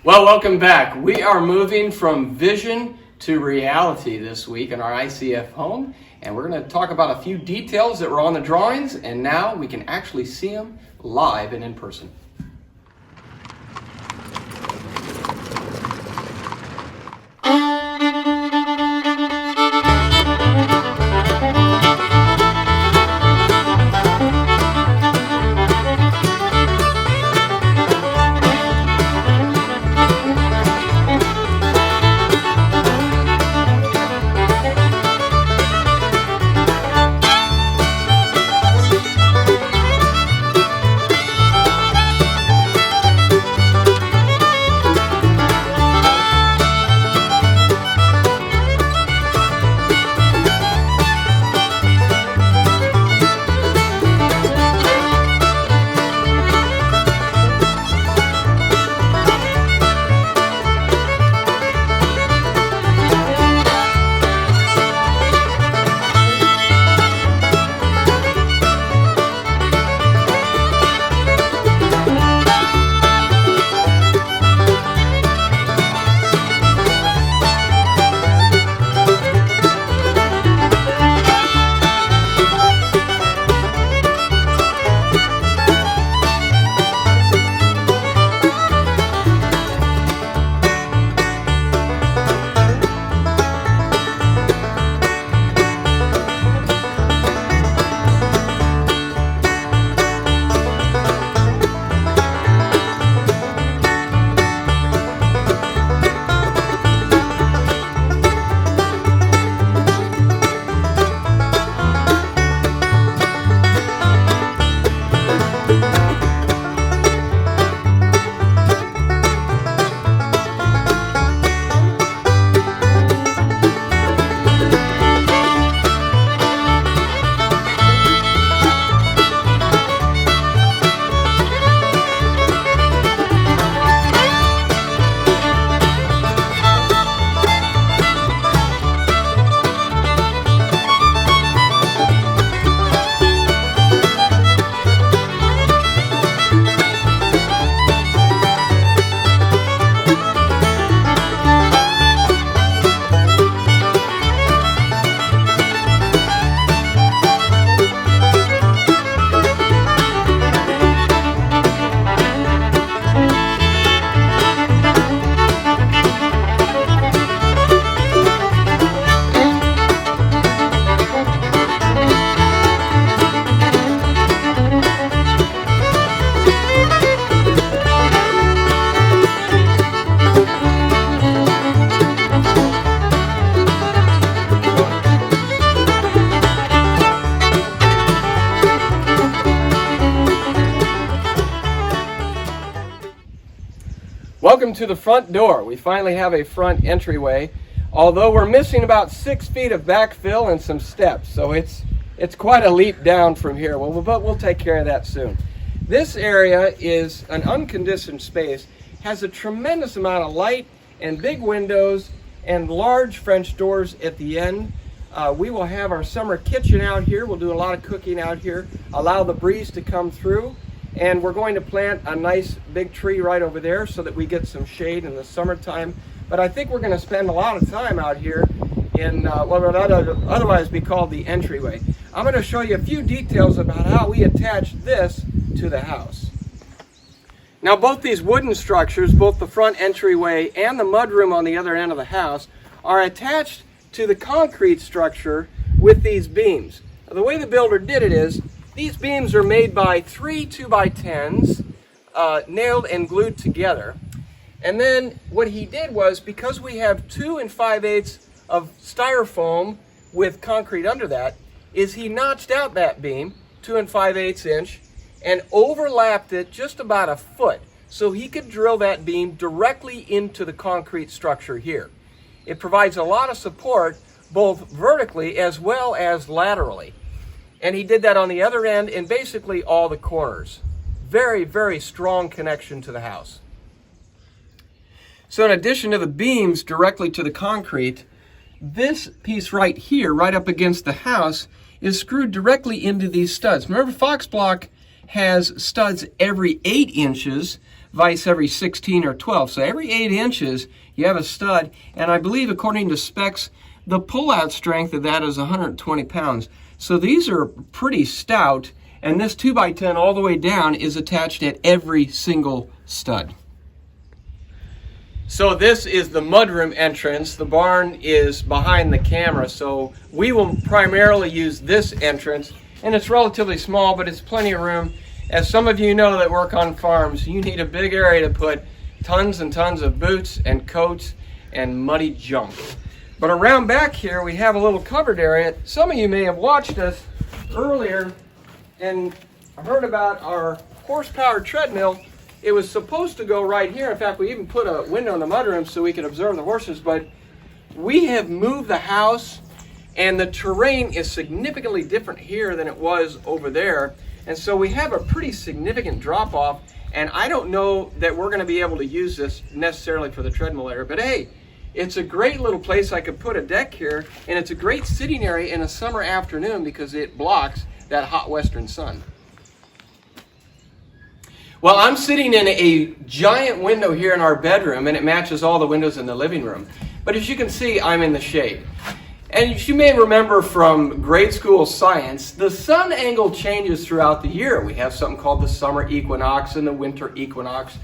Well, welcome back. We are moving from vision to reality this week in our ICF home, and we're going to talk about a few details that were on the drawings, and now we can actually see them live and in person. Welcome to the front door. We finally have a front entryway, although we're missing about 6 feet of backfill and some steps, so it's quite a leap down from here. But we'll take care of that soon. This area is an unconditioned space, has a tremendous amount of light and big windows and large French doors at the end. We will have our summer kitchen out here. We'll do a lot of cooking out here, allow the breeze to come through. And we're going to plant a nice big tree right over there so that we get some shade in the summertime. But I think we're going to spend a lot of time out here in what would otherwise be called the entryway. I'm going to show you a few details about how we attach this to the house. Now, both these wooden structures, both the front entryway and the mudroom on the other end of the house, are attached to the concrete structure with these beams. Now, the way the builder did it is, these beams are made by 3 2x10s, nailed and glued together. And then what he did was, because we have 2 5/8 of styrofoam with concrete under that, is he notched out that beam, 2 5/8 inch, and overlapped it just about a foot, so he could drill that beam directly into the concrete structure here. It provides a lot of support, both vertically as well as laterally. And he did that on the other end in basically all the corners. Very, very strong connection to the house. So in addition to the beams directly to the concrete, this piece right here, right up against the house, is screwed directly into these studs. Remember, Fox Block has studs every 8 inches, vise every 16 or 12. So every 8 inches, you have a stud. And I believe, according to specs, the pull-out strength of that is 120 pounds. So these are pretty stout. And this 2x10 all the way down is attached at every single stud. So this is the mudroom entrance. The barn is behind the camera, so we will primarily use this entrance. And it's relatively small, but it's plenty of room. As some of you know that work on farms, you need a big area to put tons and tons of boots and coats and muddy junk. But around back here, we have a little covered area. Some of you may have watched us earlier and heard about our horsepower treadmill. It was supposed to go right here. In fact, we even put a window in the mudroom so we could observe the horses, but we have moved the house and the terrain is significantly different here than it was over there. And so we have a pretty significant drop off, and I don't know that we're going to be able to use this necessarily for the treadmill area, but hey, it's a great little place. I could put a deck here, and it's a great sitting area in a summer afternoon because it blocks that hot western sun. Well, I'm sitting in a giant window here in our bedroom, and it matches all the windows in the living room. But as you can see, I'm in the shade. And as you may remember from grade school science, the sun angle changes throughout the year. We have something called the summer equinox and the winter equinox.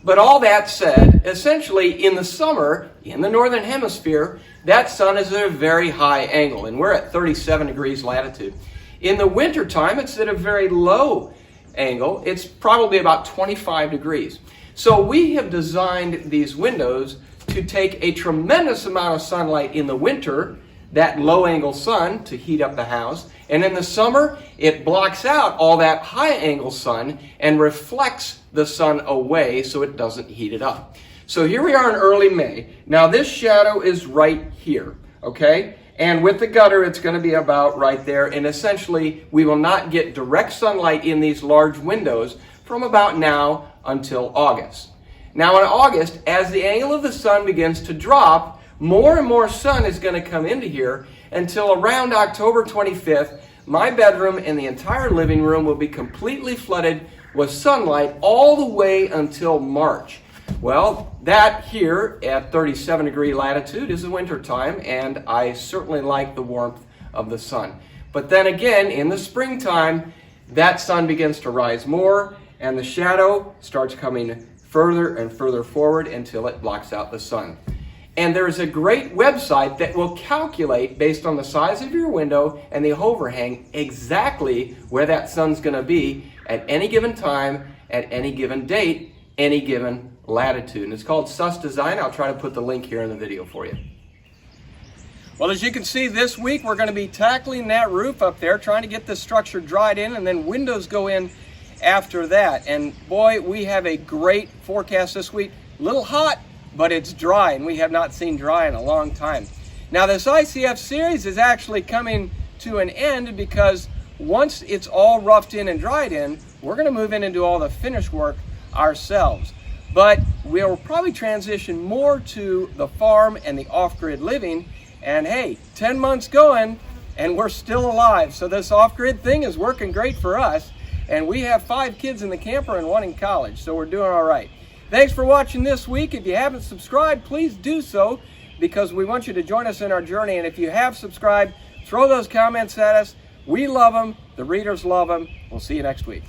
But all that said, essentially in the summer, in the northern hemisphere, that sun is at a very high angle, and we're at 37 degrees latitude. In the wintertime, it's at a very low angle. It's probably about 25 degrees. So we have designed these windows to take a tremendous amount of sunlight in the winter, that low angle sun, to heat up the house. And in the summer, it blocks out all that high angle sun and reflects the sun away so it doesn't heat it up. So here we are in early May. Now this shadow is right here, okay? And with the gutter, it's going to be about right there. And essentially, we will not get direct sunlight in these large windows from about now until August. Now in August, as the angle of the sun begins to drop, more and more sun is going to come into here until around October 25th, my bedroom and the entire living room will be completely flooded with sunlight all the way until March. Well, that here at 37 degree latitude is the winter time, and I certainly like the warmth of the sun. But then again, in the springtime, that sun begins to rise more, and the shadow starts coming further and further forward until it blocks out the sun. And there's a great website that will calculate, based on the size of your window and the overhang, exactly where that sun's going to be at any given time, at any given date, any given latitude. And it's called SUS Design. I'll try to put the link here in the video for you. Well, as you can see, this week we're going to be tackling that roof up there, trying to get this structure dried in, and then windows go in after that. And boy, we have a great forecast this week. A little hot, but it's dry, and we have not seen dry in a long time. Now this ICF series is actually coming to an end because once it's all roughed in and dried in, we're going to move in and do all the finish work ourselves. But we'll probably transition more to the farm and the off-grid living. And hey, 10 months going and we're still alive. So this off-grid thing is working great for us. And we have 5 kids in the camper and 1 in college, so we're doing all right. Thanks for watching this week. If you haven't subscribed, please do so, because we want you to join us in our journey. And if you have subscribed, throw those comments at us. We love them. The readers love them. We'll see you next week.